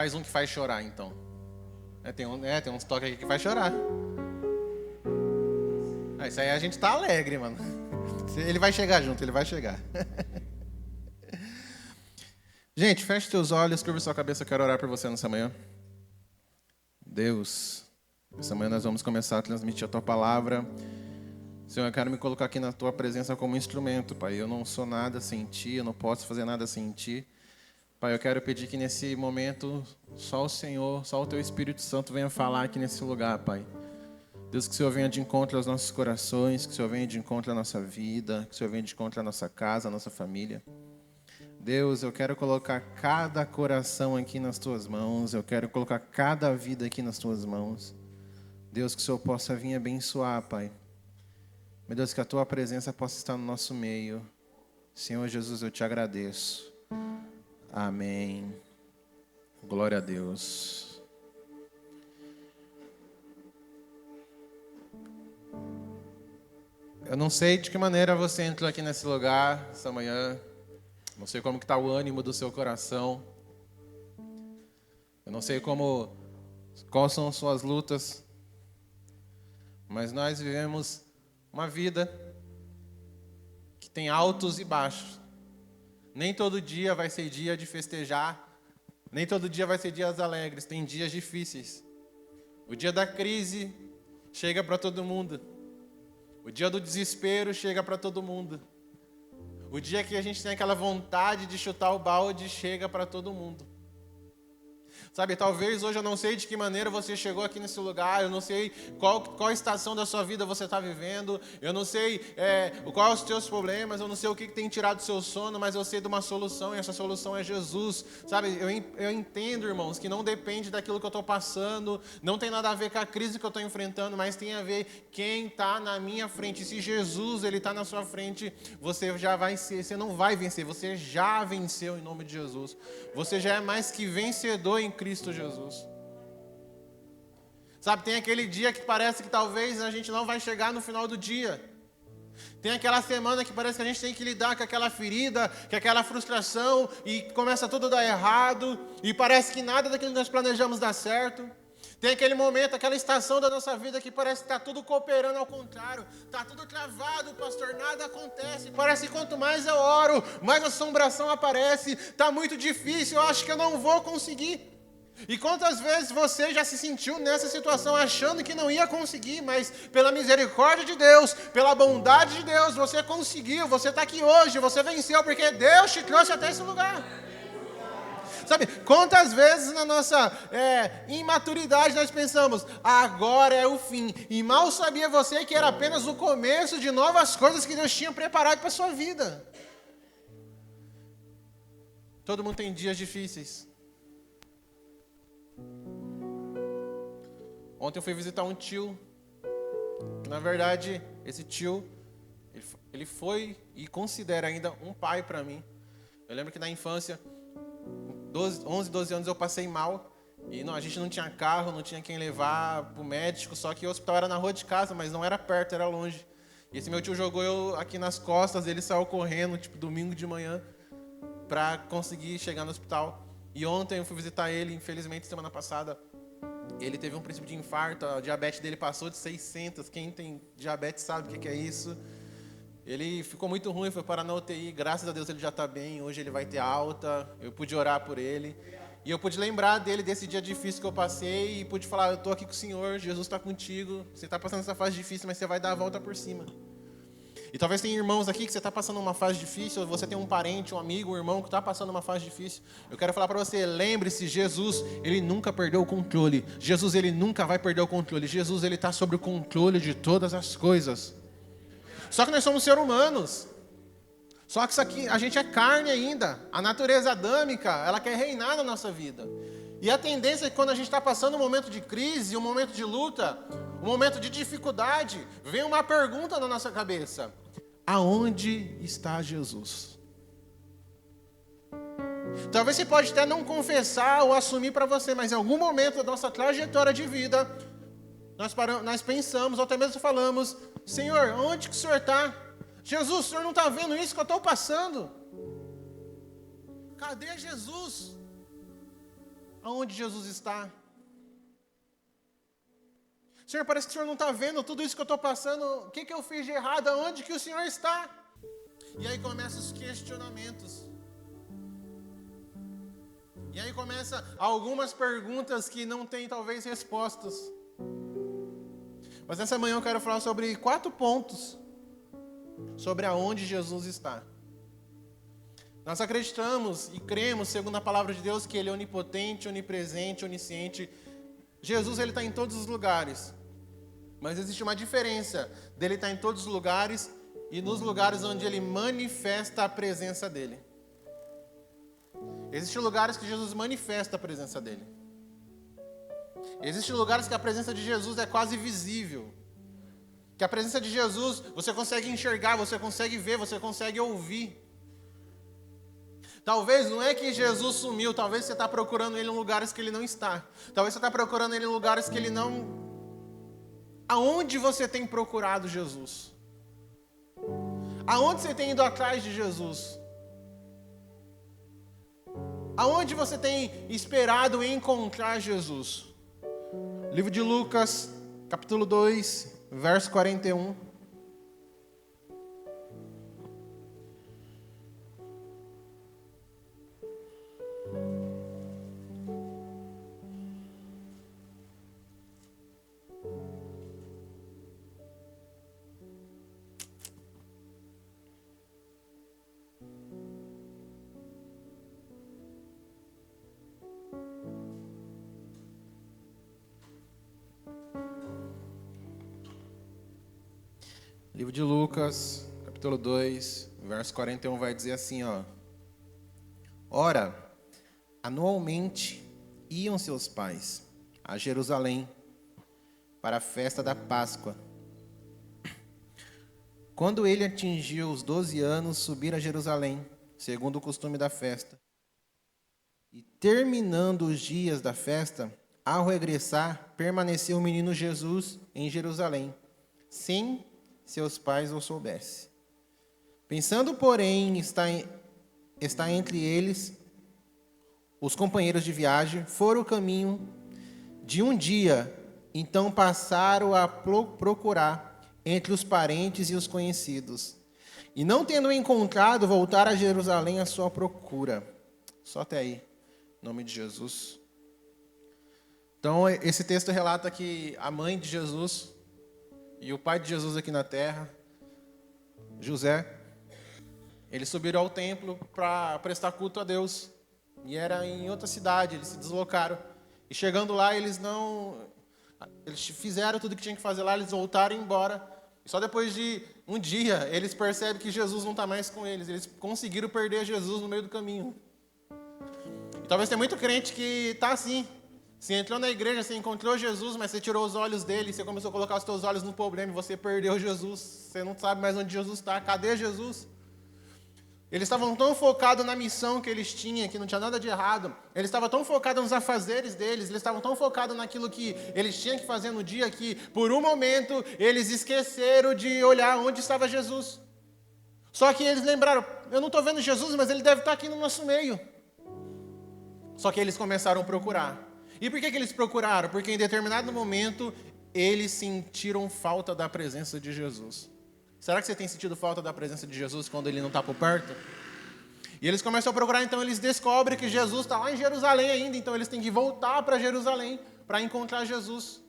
Faz um que faz chorar, então. Tem uns toques aqui que faz chorar. Isso aí a gente tá alegre, mano. Ele vai chegar junto, ele vai chegar. Gente, feche teus olhos, curva sua cabeça, eu quero orar por você nessa manhã. Deus, essa manhã nós vamos começar a transmitir a Tua palavra. Senhor, eu quero me colocar aqui na Tua presença como instrumento, Pai. Eu não sou nada sem Ti, eu não posso fazer nada sem Ti. Pai, eu quero pedir que nesse momento, só o Senhor, só o Teu Espírito Santo venha falar aqui nesse lugar, Pai. Deus, que o Senhor venha de encontro aos nossos corações, que o Senhor venha de encontro à nossa vida, que o Senhor venha de encontro à nossa casa, à nossa família. Deus, eu quero colocar cada coração aqui nas Tuas mãos, eu quero colocar cada vida aqui nas Tuas mãos. Deus, que o Senhor possa vir abençoar, Pai. Meu Deus, que a Tua presença possa estar no nosso meio. Senhor Jesus, eu Te agradeço. Amém. Glória a Deus. Eu não sei de que maneira você entrou aqui nesse lugar essa manhã. Não sei como que está o ânimo do seu coração. Eu não sei quais são as suas lutas. Mas nós vivemos uma vida que tem altos e baixos. Nem todo dia vai ser dia de festejar. Nem todo dia vai ser dias alegres. Tem dias difíceis. O dia da crise chega para todo mundo. O dia do desespero chega para todo mundo. O dia que a gente tem aquela vontade de chutar o balde chega para todo mundo. Sabe, talvez hoje eu não sei de que maneira você chegou aqui nesse lugar, eu não sei qual estação da sua vida você está vivendo, eu não sei quais os teus problemas, eu não sei o que tem tirado o seu sono, mas eu sei de uma solução e essa solução é Jesus. Sabe, eu entendo, irmãos, que não depende daquilo que eu estou passando, não tem nada a ver com a crise que eu estou enfrentando, mas tem a ver quem está na minha frente. Se Jesus ele está na sua frente, você já vai ser, você não vai vencer, você já venceu em nome de Jesus. Você já é mais que vencedor em Cristo Jesus. Sabe, tem aquele dia que parece que talvez a gente não vai chegar no final do dia. Tem aquela semana que parece que a gente tem que lidar com aquela ferida, com aquela frustração, e começa tudo a dar errado, e parece que nada daquilo que nós planejamos dá certo. Tem aquele momento, aquela estação da nossa vida que parece que está tudo cooperando ao contrário. Está tudo travado, pastor, nada acontece. Parece que quanto mais eu oro, mais assombração aparece. Está muito difícil, eu acho que eu não vou conseguir. E quantas vezes você já se sentiu nessa situação achando que não ia conseguir, mas pela misericórdia de Deus, pela bondade de Deus, você conseguiu, você está aqui hoje, você venceu, porque Deus te trouxe até esse lugar. Sabe, quantas vezes na nossa imaturidade nós pensamos, agora é o fim, e mal sabia você que era apenas o começo de novas coisas que Deus tinha preparado para a sua vida. Todo mundo tem dias difíceis. Ontem eu fui visitar um tio, que na verdade, esse tio, ele foi e considera ainda um pai para mim. Eu lembro que na infância, 11, 12 anos eu passei mal, e a gente não tinha carro, não tinha quem levar para o médico, só que o hospital era na rua de casa, mas não era perto, era longe. E esse meu tio jogou eu aqui nas costas, ele saiu correndo, domingo de manhã, para conseguir chegar no hospital. E ontem eu fui visitar ele, infelizmente, semana passada, ele teve um princípio de infarto, a diabetes dele passou de 600, quem tem diabetes sabe o que é isso. Ele ficou muito ruim, foi parar na UTI, graças a Deus ele já está bem, hoje ele vai ter alta, eu pude orar por ele. E eu pude lembrar dele, desse dia difícil que eu passei, e pude falar, eu estou aqui com o Senhor, Jesus está contigo, você está passando essa fase difícil, mas você vai dar a volta por cima. E talvez tenha irmãos aqui que você está passando uma fase difícil, ou você tem um parente, um amigo, um irmão que está passando uma fase difícil. Eu quero falar para você, lembre-se, Jesus, ele nunca perdeu o controle. Jesus, ele nunca vai perder o controle. Jesus, ele está sobre o controle de todas as coisas. Só que nós somos seres humanos. Só que isso aqui, a gente é carne ainda. A natureza adâmica, ela quer reinar na nossa vida. E a tendência é que quando a gente está passando um momento de crise, um momento de luta, um momento de dificuldade, vem uma pergunta na nossa cabeça. Aonde está Jesus? Talvez você pode até não confessar ou assumir para você, mas em algum momento da nossa trajetória de vida, nós pensamos, ou até mesmo falamos, Senhor, onde que o Senhor está? Jesus, o Senhor não está vendo isso que eu estou passando? Cadê Jesus? Aonde Jesus está? Senhor, parece que o Senhor não está vendo tudo isso que eu estou passando. O que eu fiz de errado? Aonde que o Senhor está? E aí começam os questionamentos. E aí começam algumas perguntas que não têm talvez respostas. Mas nessa manhã eu quero falar sobre 4 pontos sobre aonde Jesus está. Nós acreditamos e cremos, segundo a palavra de Deus, que Ele é onipotente, onipresente, onisciente. Jesus, Ele está em todos os lugares. Mas existe uma diferença dele estar em todos os lugares e nos lugares onde Ele manifesta a presença dEle. Existem lugares que Jesus manifesta a presença dEle. Existem lugares que a presença de Jesus é quase visível. Que a presença de Jesus você consegue enxergar, você consegue ver, você consegue ouvir. Talvez não é que Jesus sumiu, talvez você está procurando Ele em lugares que Ele não está. Talvez você está procurando Ele em lugares que Ele não... Aonde você tem procurado Jesus? Aonde você tem ido atrás de Jesus? Aonde você tem esperado encontrar Jesus? Livro de Lucas, capítulo 2, verso 41. Livro de Lucas, capítulo 2, verso 41 vai dizer assim, ó. Ora, anualmente iam seus pais a Jerusalém para a festa da Páscoa. Quando ele atingiu os 12 anos, subiram a Jerusalém, segundo o costume da festa. E terminando os dias da festa, ao regressar, permaneceu o menino Jesus em Jerusalém, sem seus pais o soubessem. Pensando, porém, está entre eles os companheiros de viagem, foram o caminho de um dia, então passaram a procurar entre os parentes e os conhecidos. E não tendo encontrado, voltaram a Jerusalém à sua procura. Só até aí, em nome de Jesus. Então, esse texto relata que a mãe de Jesus e o pai de Jesus aqui na terra, José, eles subiram ao templo para prestar culto a Deus. E era em outra cidade, eles se deslocaram. E chegando lá, eles fizeram tudo que tinham que fazer lá, eles voltaram embora. E só depois de um dia, eles percebem que Jesus não está mais com eles. Eles conseguiram perder Jesus no meio do caminho. E talvez tenha muito crente que está assim. Você entrou na igreja, você encontrou Jesus, mas você tirou os olhos dele, você começou a colocar os seus olhos no problema e você perdeu Jesus. Você não sabe mais onde Jesus está. Cadê Jesus? Eles estavam tão focados na missão que eles tinham, que não tinha nada de errado. Eles estavam tão focados nos afazeres deles, eles estavam tão focados naquilo que eles tinham que fazer no dia, que por um momento eles esqueceram de olhar onde estava Jesus. Só que eles lembraram, eu não estou vendo Jesus, mas ele deve estar aqui no nosso meio. Só que eles começaram a procurar. E por que eles procuraram? Porque em determinado momento, eles sentiram falta da presença de Jesus. Será que você tem sentido falta da presença de Jesus quando ele não está por perto? E eles começam a procurar, então eles descobrem que Jesus está lá em Jerusalém ainda, então eles têm que voltar para Jerusalém para encontrar Jesus.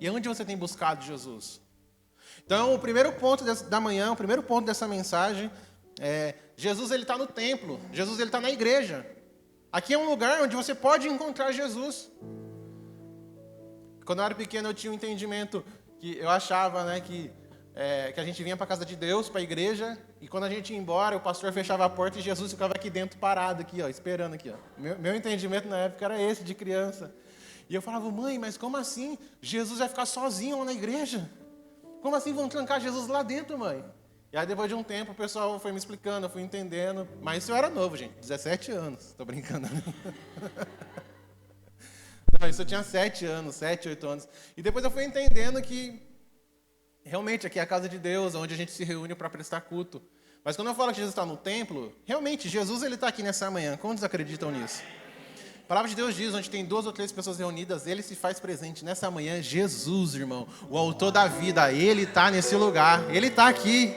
E onde você tem buscado Jesus? Então, o primeiro ponto da manhã, o primeiro ponto dessa mensagem é: Jesus ele está no templo, Jesus ele está na igreja. Aqui é um lugar onde você pode encontrar Jesus. Quando eu era pequeno, eu tinha um entendimento que eu achava, né, que a gente vinha para a casa de Deus, para a igreja, e quando a gente ia embora, o pastor fechava a porta e Jesus ficava aqui dentro parado, aqui, ó, esperando aqui. Ó. Meu entendimento na época era esse, de criança. E eu falava, mãe, mas como assim? Jesus vai ficar sozinho lá na igreja? Como assim vão trancar Jesus lá dentro, mãe? E aí, depois de um tempo, o pessoal foi me explicando, eu fui entendendo. Mas isso eu era novo, gente, 17 anos. Estou brincando. Não, isso eu tinha 7 anos, 7, 8 anos. E depois eu fui entendendo que, realmente, aqui é a casa de Deus, onde a gente se reúne para prestar culto. Mas quando eu falo que Jesus está no templo, realmente, Jesus está aqui nessa manhã. Quantos acreditam nisso? A palavra de Deus diz, onde tem 2 ou 3 pessoas reunidas, Ele se faz presente. Nessa manhã, Jesus, irmão, o autor da vida, Ele está nesse lugar, Ele está aqui.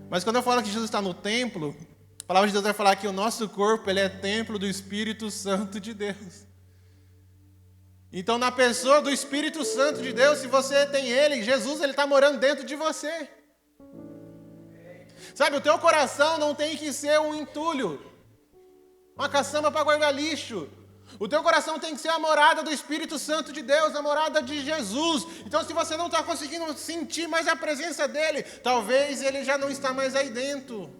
Mas quando eu falo que Jesus está no templo, a palavra de Deus vai falar que o nosso corpo, ele é templo do Espírito Santo de Deus. Então, na pessoa do Espírito Santo de Deus, se você tem Ele, Jesus, Ele está morando dentro de você. Sabe, o teu coração não tem que ser um entulho, uma caçamba para guardar lixo. O teu coração tem que ser a morada do Espírito Santo de Deus, a morada de Jesus. Então, se você não está conseguindo sentir mais a presença dEle, talvez Ele já não está mais aí dentro.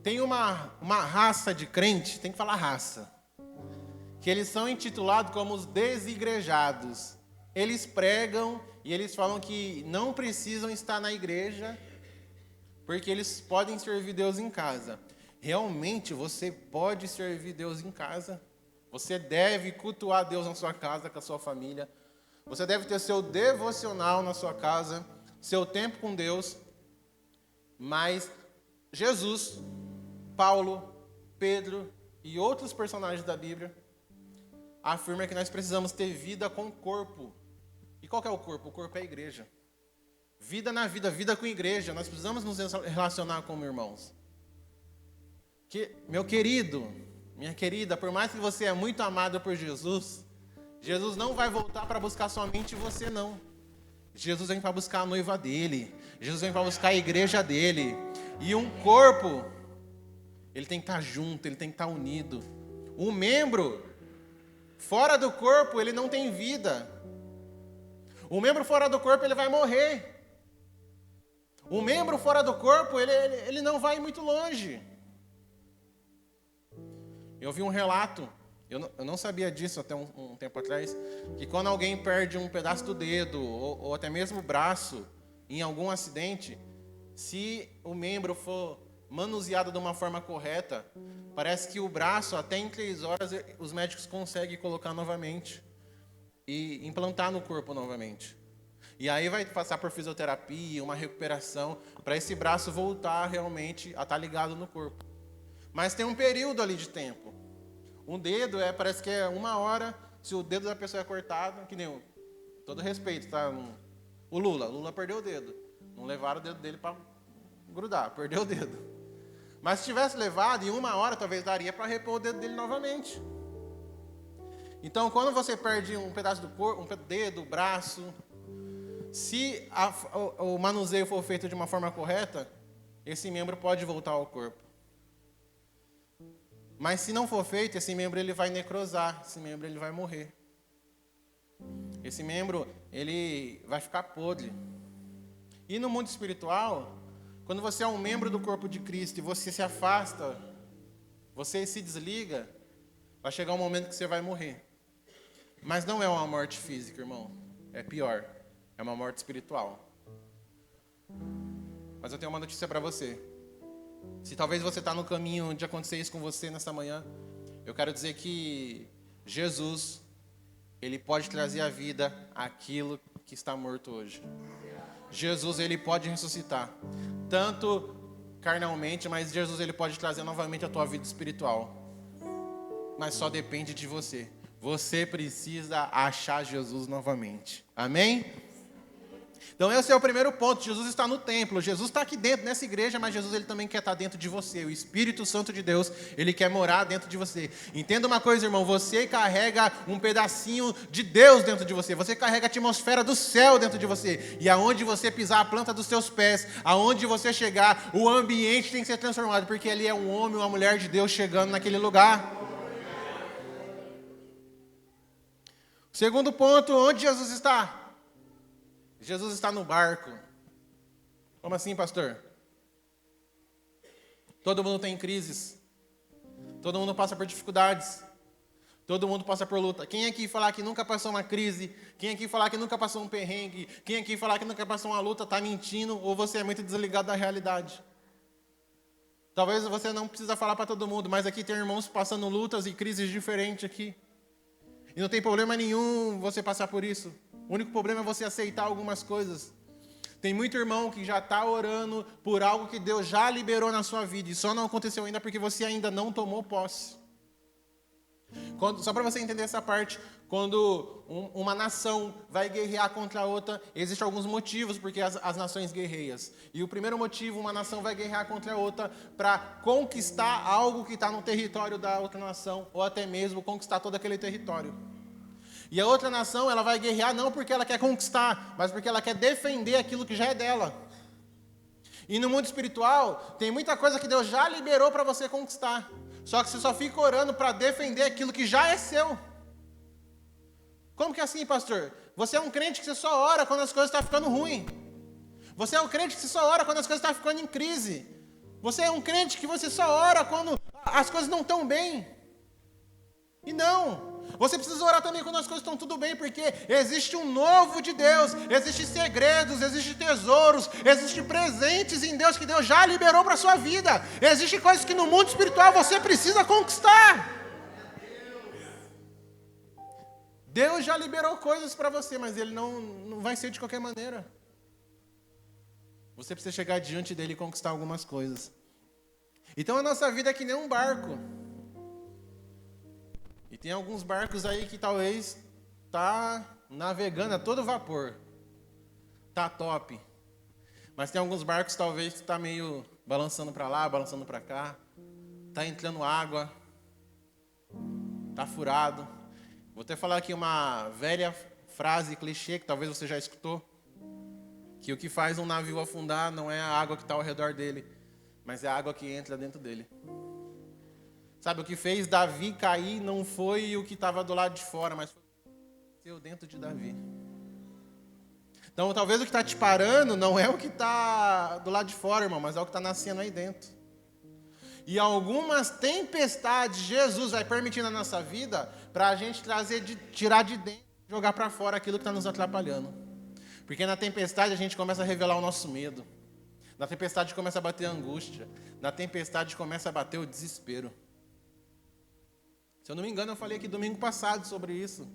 Tem uma raça de crente, tem que falar raça, que eles são intitulados como os desigrejados. Eles pregam e eles falam que não precisam estar na igreja, porque eles podem servir Deus em casa. Realmente, você pode servir Deus em casa. Você deve cultuar Deus na sua casa, com a sua família. Você deve ter seu devocional na sua casa, seu tempo com Deus. Mas Jesus, Paulo, Pedro e outros personagens da Bíblia afirmam que nós precisamos ter vida com o corpo. E qual que é o corpo? O corpo é a igreja. Vida na vida, vida com a igreja. Nós precisamos nos relacionar como irmãos. Meu querido, minha querida, por mais que você é muito amado por Jesus, Jesus não vai voltar para buscar somente você, não. Jesus vem para buscar a noiva dele. Jesus vem para buscar a igreja dele. E um corpo, ele tem que estar junto, ele tem que estar unido. Um membro fora do corpo, ele não tem vida. Um membro fora do corpo, ele vai morrer. Um membro fora do corpo, ele não vai muito longe. Eu vi um relato, eu não sabia disso até um tempo atrás, que quando alguém perde um pedaço do dedo, ou até mesmo o braço, em algum acidente, se o membro for manuseado de uma forma correta, parece que o braço, até em 3 horas, os médicos conseguem colocar novamente e implantar no corpo novamente. E aí vai passar por fisioterapia, uma recuperação, para esse braço voltar realmente a estar ligado no corpo. Mas tem um período ali de tempo. Um dedo, parece que é 1 hora, se o dedo da pessoa é cortado, que nem todo respeito, tá? O Lula perdeu o dedo. Não levaram o dedo dele para grudar, perdeu o dedo. Mas se tivesse levado, em 1 hora, talvez daria para repor o dedo dele novamente. Então, quando você perde um pedaço do corpo, um dedo, braço, se o manuseio for feito de uma forma correta, esse membro pode voltar ao corpo. Mas se não for feito, esse membro ele vai necrosar, esse membro ele vai morrer. Esse membro ele vai ficar podre. E no mundo espiritual, quando você é um membro do corpo de Cristo e você se afasta, você se desliga, vai chegar um momento que você vai morrer. Mas não é uma morte física, irmão. É pior. É uma morte espiritual. Mas eu tenho uma notícia para você. Se talvez você está no caminho de acontecer isso com você nessa manhã, eu quero dizer que Jesus, Ele pode trazer à vida aquilo que está morto hoje. Jesus, Ele pode ressuscitar. Tanto carnalmente, mas Jesus, Ele pode trazer novamente a tua vida espiritual. Mas só depende de você. Você precisa achar Jesus novamente. Amém? Então esse é o primeiro ponto. Jesus está no templo. Jesus está aqui dentro, nessa igreja, mas Jesus ele também quer estar dentro de você. O Espírito Santo de Deus, Ele quer morar dentro de você. Entenda uma coisa, irmão. Você carrega um pedacinho de Deus dentro de você. Você carrega a atmosfera do céu dentro de você. E aonde você pisar a planta dos seus pés, aonde você chegar, o ambiente tem que ser transformado. Porque ali é um homem, uma mulher de Deus chegando naquele lugar. Segundo ponto, onde Jesus está? Jesus está no barco. Como assim, pastor? Todo mundo tem crises. Todo mundo passa por dificuldades. Todo mundo passa por luta. Quem aqui falar que nunca passou uma crise? Quem aqui falar que nunca passou um perrengue? Quem aqui falar que nunca passou uma luta está mentindo ou você é muito desligado da realidade? Talvez você não precisa falar para todo mundo, mas aqui tem irmãos passando lutas e crises diferentes aqui. E não tem problema nenhum você passar por isso. O único problema é você aceitar algumas coisas. Tem muito irmão que já está orando por algo que Deus já liberou na sua vida e só não aconteceu ainda porque você ainda não tomou posse. Só para você entender essa parte, quando uma nação vai guerrear contra a outra, existem alguns motivos porque as nações guerreiam. E o primeiro motivo, uma nação vai guerrear contra a outra para conquistar algo que está no território da outra nação, ou até mesmo conquistar todo aquele território. E a outra nação, ela vai guerrear não porque ela quer conquistar, mas porque ela quer defender aquilo que já é dela. E no mundo espiritual, tem muita coisa que Deus já liberou para você conquistar. Só que você só fica orando para defender aquilo que já é seu. Como que é assim, pastor? Você é um crente que você só ora quando as coisas estão ficando ruins. Você é um crente que você só ora quando as coisas estão ficando em crise. Você é um crente que você só ora quando as coisas não estão bem. E não. Você precisa orar também quando as coisas estão tudo bem, porque existe um novo de Deus, existem segredos, existem tesouros, existem presentes em Deus que Deus já liberou para a sua vida. Existem coisas que no mundo espiritual você precisa conquistar. Deus já liberou coisas para você, mas Ele não vai ser de qualquer maneira. Você precisa chegar diante dEle e conquistar algumas coisas. Então a nossa vida é que nem um barco. E tem alguns barcos aí que talvez tá navegando a todo vapor. Tá top. Mas tem alguns barcos talvez que tá meio balançando para lá, balançando para cá. Tá entrando água. Tá furado. Vou até falar aqui uma velha frase clichê que talvez você já escutou. Que o que faz um navio afundar não é a água que está ao redor dele, mas é a água que entra dentro dele. Sabe, o que fez Davi cair não foi o que estava do lado de fora, mas foi o que aconteceu dentro de Davi. Então, talvez o que está te parando não é o que está do lado de fora, irmão, mas é o que está nascendo aí dentro. E algumas tempestades Jesus vai permitir na nossa vida para a gente tirar de dentro, jogar para fora aquilo que está nos atrapalhando. Porque na tempestade a gente começa a revelar o nosso medo. Na tempestade começa a bater a angústia. Na tempestade começa a bater o desespero. Se eu não me engano, eu falei aqui domingo passado sobre isso.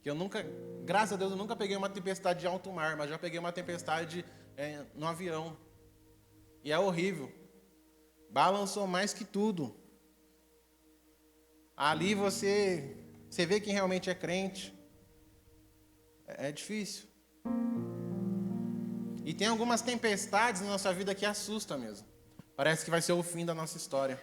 Que eu nunca, graças a Deus, eu nunca peguei uma tempestade de alto mar, mas já peguei uma tempestade no avião. E é horrível. Balançou mais que tudo. Ali você vê quem realmente é crente. É difícil. E tem algumas tempestades na nossa vida que assustam mesmo. Parece que vai ser o fim da nossa história.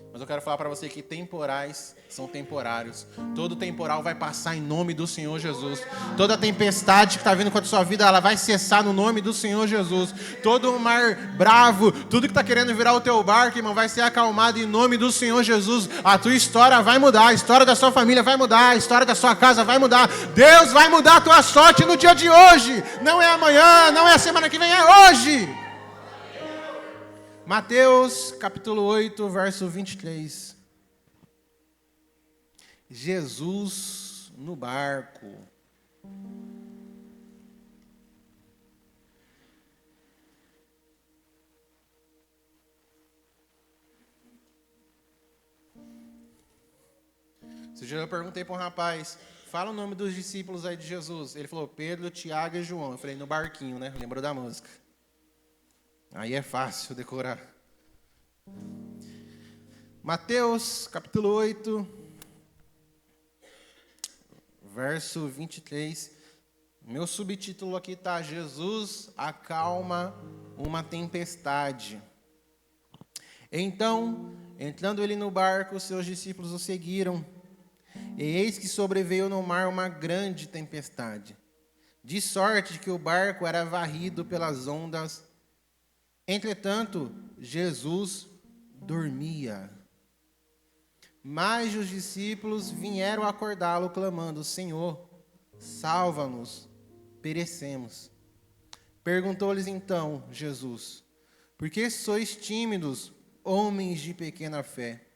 Mas eu quero falar para você que temporais são temporários. Todo temporal vai passar em nome do Senhor Jesus. Toda tempestade que está vindo contra a sua vida, ela vai cessar no nome do Senhor Jesus. Todo mar bravo, tudo que está querendo virar o teu barco, irmão, vai ser acalmado em nome do Senhor Jesus. A tua história vai mudar, a história da sua família vai mudar, a história da sua casa vai mudar. Deus vai mudar a tua sorte no dia de hoje. Não é amanhã, não é a semana que vem, é hoje. Mateus, capítulo 8, verso 23. Jesus no barco. Esse dia eu perguntei para um rapaz, fala o nome dos discípulos aí de Jesus. Ele falou, Pedro, Tiago e João. Eu falei, no barquinho, né? Lembrou da música. Aí é fácil decorar. Mateus, capítulo 8, verso 23. Meu subtítulo aqui está, Jesus acalma uma tempestade. Então, entrando ele no barco, seus discípulos o seguiram. E eis que sobreveio no mar uma grande tempestade, de sorte que o barco era varrido pelas ondas. Entretanto, Jesus dormia. Mas os discípulos vieram acordá-lo, clamando, Senhor, salva-nos, perecemos. Perguntou-lhes então Jesus, por que sois tímidos, homens de pequena fé?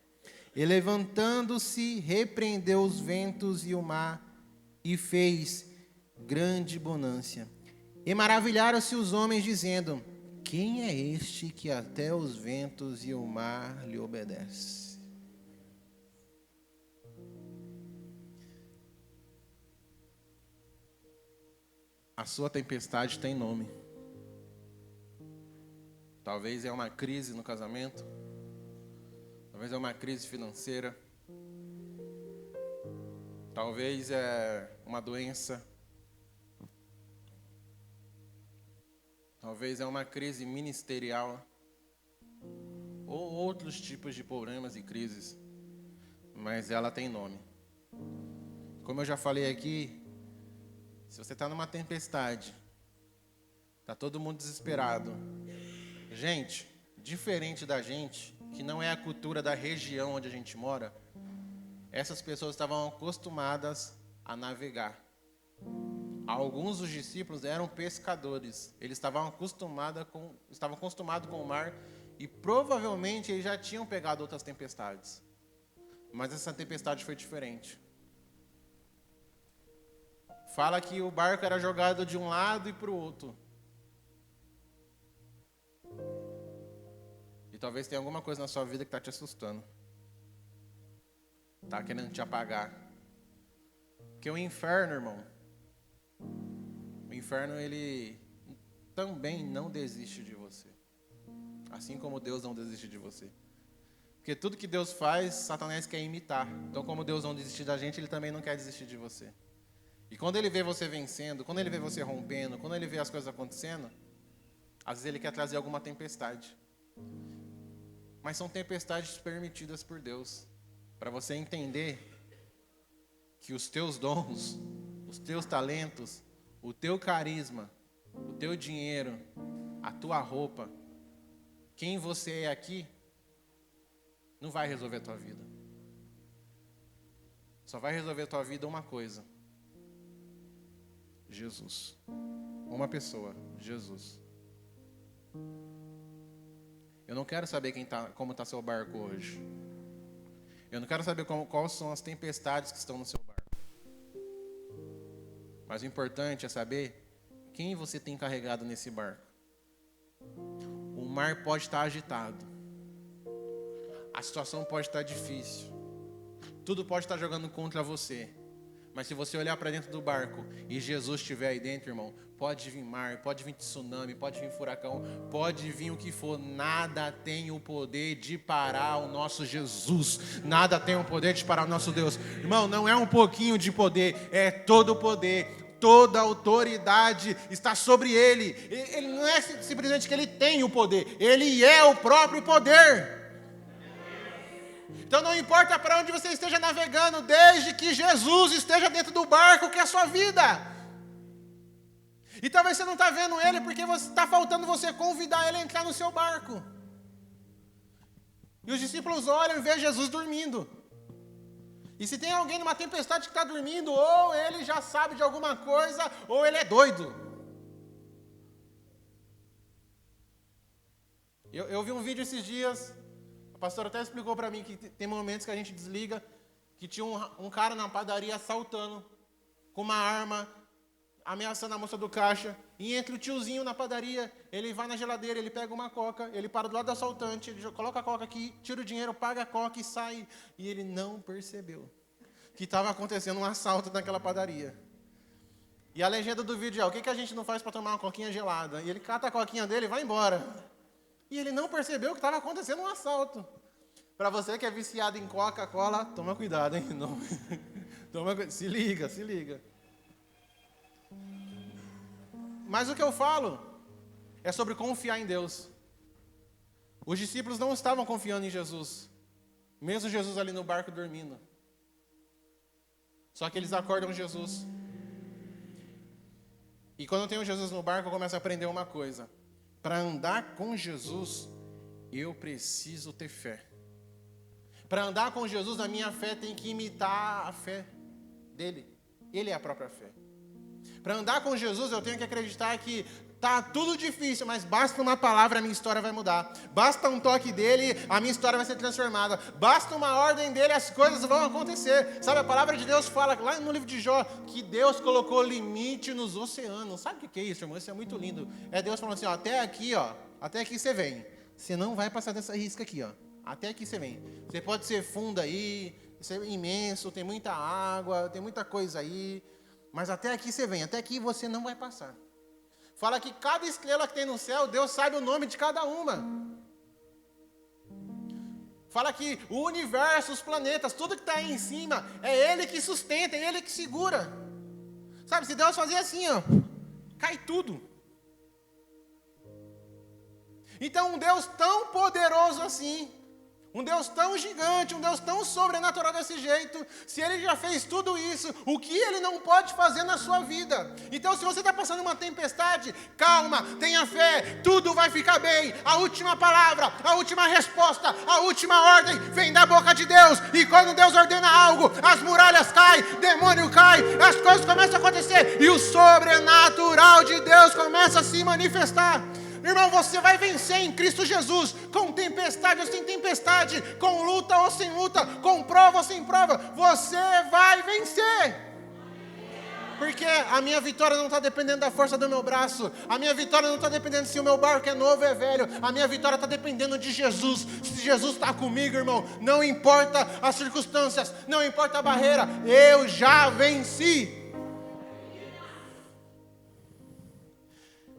E levantando-se, repreendeu os ventos e o mar, e fez grande bonança. E maravilharam-se os homens, dizendo, quem é este que até os ventos e o mar lhe obedece? A sua tempestade tem nome. Talvez é uma crise no casamento. Talvez é uma crise financeira. Talvez é uma doença. Talvez é uma crise ministerial. Ou outros tipos de problemas e crises. Mas ela tem nome. Como eu já falei aqui, se você está numa tempestade, está todo mundo desesperado. Gente, diferente da gente, que não é a cultura da região onde a gente mora, essas pessoas estavam acostumadas a navegar. Alguns dos discípulos eram pescadores. Eles estavam acostumados com o mar e provavelmente eles já tinham pegado outras tempestades. Mas essa tempestade foi diferente. Fala que o barco era jogado de um lado e para o outro. E talvez tenha alguma coisa na sua vida que está te assustando. Está querendo te apagar. Porque o inferno, irmão, o inferno, ele também não desiste de você. Assim como Deus não desiste de você. Porque tudo que Deus faz, Satanás quer imitar. Então, como Deus não desistiu da gente, Ele também não quer desistir de você. E quando Ele vê você vencendo, quando Ele vê você rompendo, quando Ele vê as coisas acontecendo, às vezes Ele quer trazer alguma tempestade. Mas são tempestades permitidas por Deus. Para você entender que os teus dons, os teus talentos, o teu carisma, o teu dinheiro, a tua roupa, quem você é aqui, não vai resolver a tua vida. Só vai resolver a tua vida uma coisa: Jesus. Uma pessoa, Jesus. Eu não quero saber como está seu barco hoje. Eu não quero saber quais são as tempestades que estão no seu barco. Mas o importante é saber quem você tem carregado nesse barco. O mar pode estar agitado. A situação pode estar difícil. Tudo pode estar jogando contra você. Mas se você olhar para dentro do barco e Jesus estiver aí dentro, irmão, pode vir mar, pode vir tsunami, pode vir furacão, pode vir o que for, nada tem o poder de parar o nosso Jesus. Nada tem o poder de parar o nosso Deus. Irmão, não é um pouquinho de poder, é todo o poder. Toda a autoridade está sobre Ele. Ele não é simplesmente que Ele tem o poder, Ele é o próprio poder. Então não importa para onde você esteja navegando, desde que Jesus esteja dentro do barco, que é a sua vida. E talvez você não está vendo Ele porque está faltando você convidar Ele a entrar no seu barco. E os discípulos olham e veem Jesus dormindo. E se tem alguém numa tempestade que está dormindo, ou ele já sabe de alguma coisa, ou ele é doido. Eu vi um vídeo esses dias, a pastora até explicou para mim que tem momentos que a gente desliga, que tinha um cara na padaria assaltando, com uma arma, ameaçando a moça do caixa, e entra o tiozinho na padaria, ele vai na geladeira, ele pega uma coca, ele para do lado do assaltante, ele coloca a coca aqui, tira o dinheiro, paga a coca e sai. E ele não percebeu que estava acontecendo um assalto naquela padaria. E a legenda do vídeo é: o que a gente não faz para tomar uma coquinha gelada? E ele cata a coquinha dele e vai embora. E ele não percebeu que estava acontecendo um assalto. Para você que é viciado em Coca-Cola, toma cuidado, hein? Não. Se liga, se liga. Mas o que eu falo é sobre confiar em Deus. Os discípulos não estavam confiando em Jesus, mesmo Jesus ali no barco dormindo. Só que eles acordam Jesus. E quando eu tenho Jesus no barco, eu começo a aprender uma coisa: para andar com Jesus, eu preciso ter fé. Para andar com Jesus, a minha fé tem que imitar a fé dele. Ele é a própria fé. Para andar com Jesus, eu tenho que acreditar que tá tudo difícil, mas basta uma palavra, a minha história vai mudar. Basta um toque dele, a minha história vai ser transformada. Basta uma ordem dele, as coisas vão acontecer. Sabe, a palavra de Deus fala lá no livro de Jó que Deus colocou limite nos oceanos. Sabe o que é isso, irmão? Isso é muito lindo. É Deus falando assim: ó, até aqui você vem. Você não vai passar dessa risca aqui, ó. Até aqui você vem. Você pode ser fundo aí, isso é imenso, tem muita água, tem muita coisa aí. Mas até aqui você vem, até aqui você não vai passar. Fala que cada estrela que tem no céu, Deus sabe o nome de cada uma. Fala que o universo, os planetas, tudo que está aí em cima, é Ele que sustenta, é Ele que segura. Sabe, se Deus fazer assim, ó, cai tudo. Então um Deus tão poderoso assim, um Deus tão gigante, um Deus tão sobrenatural desse jeito, se Ele já fez tudo isso, o que Ele não pode fazer na sua vida? Então se você está passando uma tempestade, calma, tenha fé, tudo vai ficar bem. A última palavra, a última resposta, a última ordem vem da boca de Deus. E quando Deus ordena algo, as muralhas caem, demônio cai, as coisas começam a acontecer e o sobrenatural de Deus começa a se manifestar. Irmão, você vai vencer em Cristo Jesus, com tempestade ou sem tempestade, com luta ou sem luta, com prova ou sem prova, você vai vencer. Porque a minha vitória não está dependendo da força do meu braço, a minha vitória não está dependendo se o meu barco é novo ou é velho, a minha vitória está dependendo de Jesus. Se Jesus está comigo, irmão, não importa as circunstâncias, não importa a barreira, eu já venci.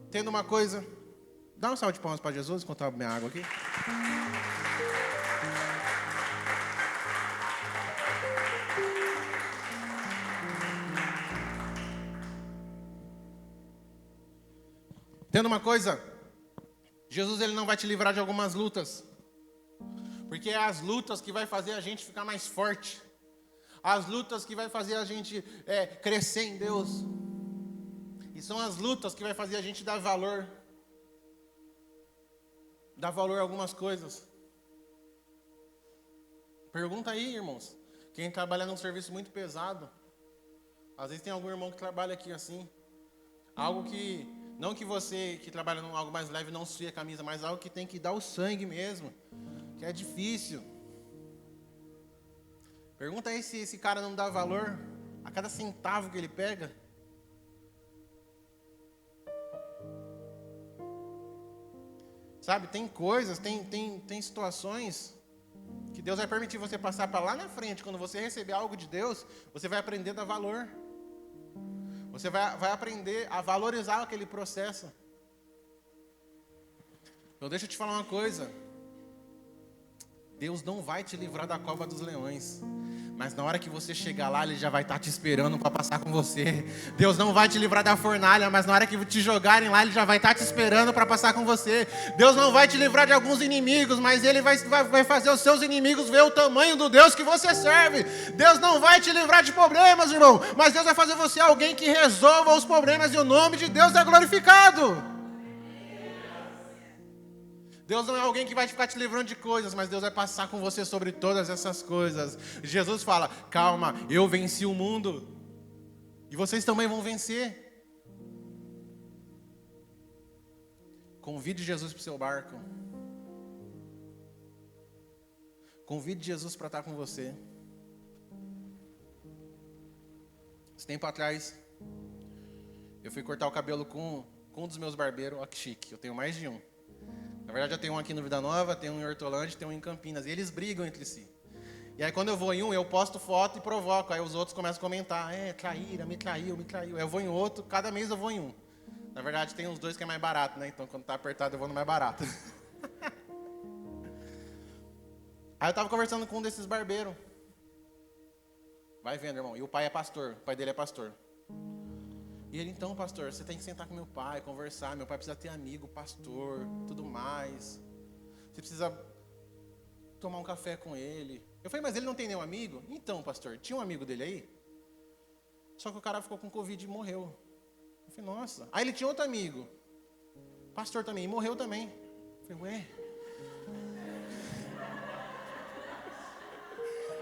Tendo uma coisa... Dá uma salva de palmas para Jesus enquanto eu abro minha água aqui. Tendo uma coisa, Jesus ele não vai te livrar de algumas lutas. Porque é as lutas que vai fazer a gente ficar mais forte. As lutas que vai fazer a gente crescer em Deus. E são as lutas que vai fazer a gente dar valor a algumas coisas. Pergunta aí, irmãos. Quem trabalha num serviço muito pesado. Às vezes tem algum irmão que trabalha aqui assim. Algo que, não que você que trabalha em algo mais leve não sue a camisa, mas algo que tem que dar o sangue mesmo. Que é difícil. Pergunta aí se esse cara não dá valor a cada centavo que ele pega. Sabe, tem coisas, tem situações que Deus vai permitir você passar para lá na frente. Quando você receber algo de Deus, você vai aprender a dar valor. Você vai aprender a valorizar aquele processo. Então deixa eu te falar uma coisa. Deus não vai te livrar da cova dos leões. Mas na hora que você chegar lá, Ele já vai estar te esperando para passar com você. Deus não vai te livrar da fornalha, mas na hora que te jogarem lá, Ele já vai estar te esperando para passar com você. Deus não vai te livrar de alguns inimigos, mas Ele vai fazer os seus inimigos ver o tamanho do Deus que você serve. Deus não vai te livrar de problemas, irmão, mas Deus vai fazer você alguém que resolva os problemas e o nome de Deus é glorificado. Deus não é alguém que vai ficar te livrando de coisas, mas Deus vai passar com você sobre todas essas coisas. Jesus fala, calma, eu venci o mundo. E vocês também vão vencer. Convide Jesus para o seu barco. Convide Jesus para estar com você. Esse tempo atrás, eu fui cortar o cabelo com um dos meus barbeiros. Olha que chique, eu tenho mais de um. Na verdade, eu tenho um aqui no Vida Nova, tenho um em Hortolândia, tenho um em Campinas. E eles brigam entre si. E aí, quando eu vou em um, eu posto foto e provoco. Aí os outros começam a comentar. Traíra, me traiu. Aí eu vou em outro, cada mês eu vou em um. Na verdade, tem uns dois que é mais barato, né? Então, quando tá apertado, eu vou no mais barato. Aí eu tava conversando com um desses barbeiros. Vai vendo, irmão. E o pai é pastor. O pai dele é pastor. E ele, então, pastor, você tem que sentar com meu pai, conversar. Meu pai precisa ter amigo, pastor, tudo mais. Você precisa tomar um café com ele. Eu falei, mas ele não tem nenhum amigo? Então, pastor, tinha um amigo dele aí? Só que o cara ficou com Covid e morreu. Eu falei, nossa. Aí ele tinha outro amigo, pastor também, e morreu também. Eu falei, ué.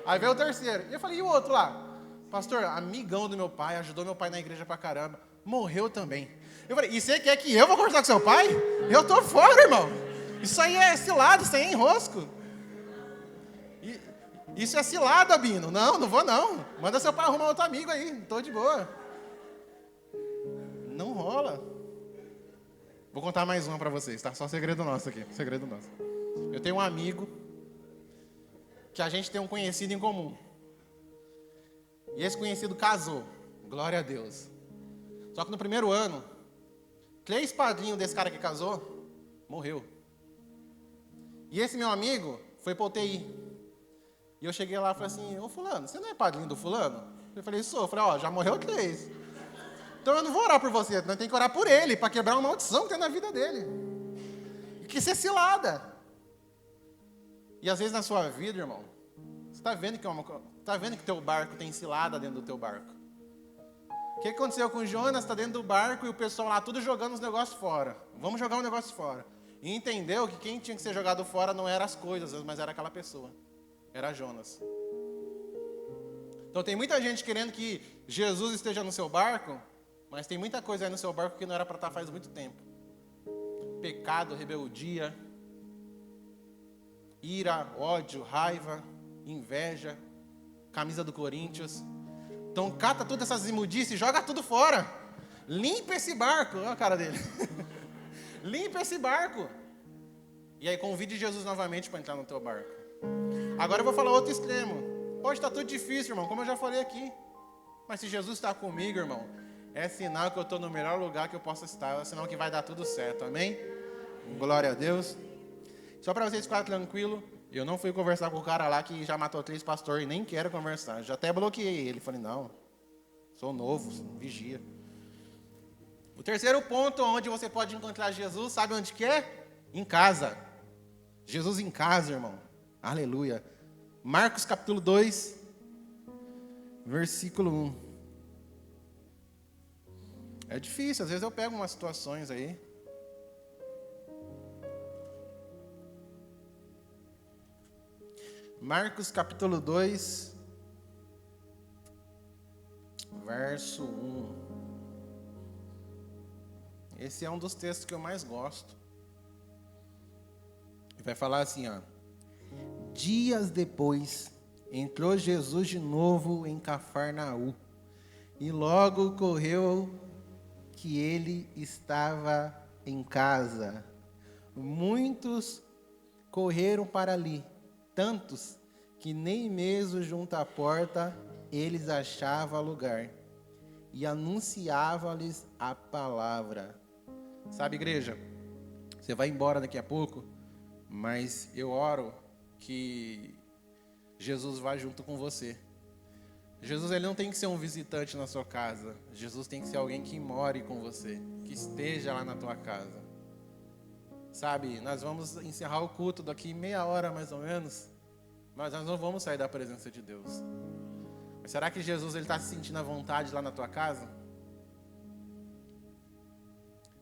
Aí veio o terceiro. E eu falei, e o outro lá? Pastor, amigão do meu pai, ajudou meu pai na igreja pra caramba, morreu também. Eu falei, e você quer que eu vou conversar com seu pai? Eu tô fora, irmão. Isso aí é cilado, isso aí é enrosco. Isso é cilado, Abino. Não vou não. Manda seu pai arrumar outro amigo aí, tô de boa. Não rola. Vou contar mais uma pra vocês, tá? Só segredo nosso aqui, segredo nosso. Eu tenho um amigo que a gente tem um conhecido em comum. E esse conhecido casou. Glória a Deus. Só que no primeiro ano, 3 padrinhos desse cara que casou, morreu. E esse meu amigo foi para UTI. E eu cheguei lá e falei assim, ô fulano, você não é padrinho do fulano? Eu falei, sou. Eu falei, ó, já morreu 3. Então eu não vou orar por você, nós temos que orar por ele, para quebrar uma maldição que tem na vida dele. E que ser cilada. E às vezes na sua vida, irmão, você está vendo que teu barco tem cilada dentro do teu barco. O que aconteceu com o Jonas? Está dentro do barco e o pessoal lá tudo jogando os negócios fora. Vamos jogar um negócio fora. E entendeu que quem tinha que ser jogado fora não eram as coisas, mas era aquela pessoa. Era Jonas. Então tem muita gente querendo que Jesus esteja no seu barco, mas tem muita coisa aí no seu barco que não era para estar faz muito tempo. Pecado, rebeldia, ira, ódio, raiva, inveja, camisa do Corinthians. Então cata todas essas imundícias e joga tudo fora. Limpa esse barco. Olha a cara dele. Limpa esse barco. E aí convide Jesus novamente para entrar no teu barco. Agora eu vou falar outro extremo. Pode estar tudo difícil, irmão, como eu já falei aqui. Mas se Jesus está comigo, irmão, é sinal que eu estou no melhor lugar que eu possa estar. É sinal que vai dar tudo certo, amém? Glória a Deus. Só para vocês ficarem tranquilos, eu não fui conversar com o cara lá que já matou 3 pastores e nem quero conversar. Já até bloqueei ele. Falei, não, sou novo, vigia. O terceiro ponto onde você pode encontrar Jesus, sabe onde que é? Em casa. Jesus em casa, irmão. Aleluia. Marcos capítulo 2, versículo 1. É difícil, às vezes eu pego umas situações aí. Marcos capítulo 2, verso 1. Esse é um dos textos que eu mais gosto. Ele vai falar assim, ó. Dias depois, entrou Jesus de novo em Cafarnaum, e logo correu que ele estava em casa. Muitos correram para ali, tantos que nem mesmo junto à porta eles achavam lugar, e anunciava-lhes a palavra. Sabe, igreja, você vai embora daqui a pouco, mas eu oro que Jesus vá junto com você. Jesus, ele não tem que ser um visitante na sua casa. Jesus tem que ser alguém que more com você, que esteja lá na tua casa. Sabe, nós vamos encerrar o culto daqui meia hora mais ou menos, mas nós não vamos sair da presença de Deus. Mas será que Jesus está se sentindo à vontade lá na tua casa?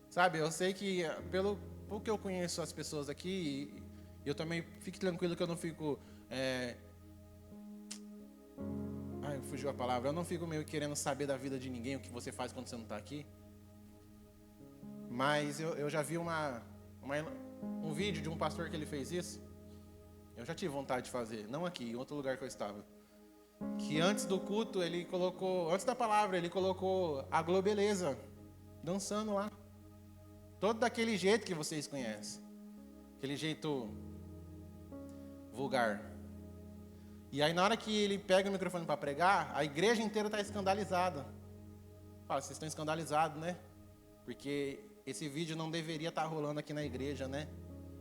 Sabe, eu sei que pelo que eu conheço as pessoas aqui, eu também fique tranquilo que eu não fico... fugiu a palavra. Eu não fico meio querendo saber da vida de ninguém, o que você faz quando você não está aqui. Mas eu já vi um vídeo de um pastor que ele fez isso. Eu já tive vontade de fazer, não aqui, em outro lugar que eu estava. Que antes do culto, ele colocou, antes da palavra, ele colocou a Globeleza dançando lá. Todo daquele jeito que vocês conhecem. Aquele jeito vulgar. E aí na hora que ele pega o microfone para pregar, a igreja inteira está escandalizada. Fala, vocês estão escandalizados, né? Porque esse vídeo não deveria estar rolando aqui na igreja, né?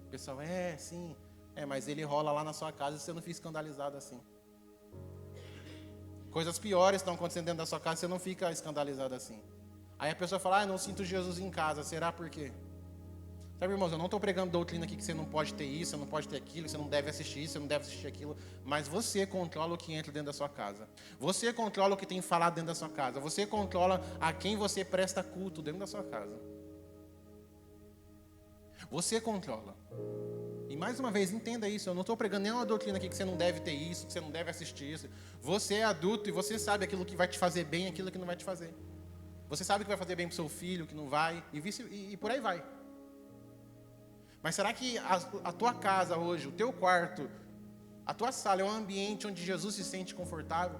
O pessoal, sim. Mas ele rola lá na sua casa e você não fica escandalizado assim. Coisas piores estão acontecendo dentro da sua casa e você não fica escandalizado assim. Aí a pessoa fala, eu não sinto Jesus em casa. Será por quê? Sabe, irmãos, eu não estou pregando doutrina aqui que você não pode ter isso, você não pode ter aquilo, você não deve assistir isso, você não deve assistir aquilo. Mas você controla o que entra dentro da sua casa. Você controla o que tem falado dentro da sua casa. Você controla a quem você presta culto dentro da sua casa. Você controla. E mais uma vez, entenda isso. Eu não estou pregando nenhuma doutrina aqui que você não deve ter isso, que você não deve assistir isso. Você é adulto e você sabe aquilo que vai te fazer bem e aquilo que não vai te fazer. Você sabe o que vai fazer bem para o seu filho, o que não vai, e por aí vai. Mas será que a tua casa hoje, o teu quarto, a tua sala é um ambiente onde Jesus se sente confortável?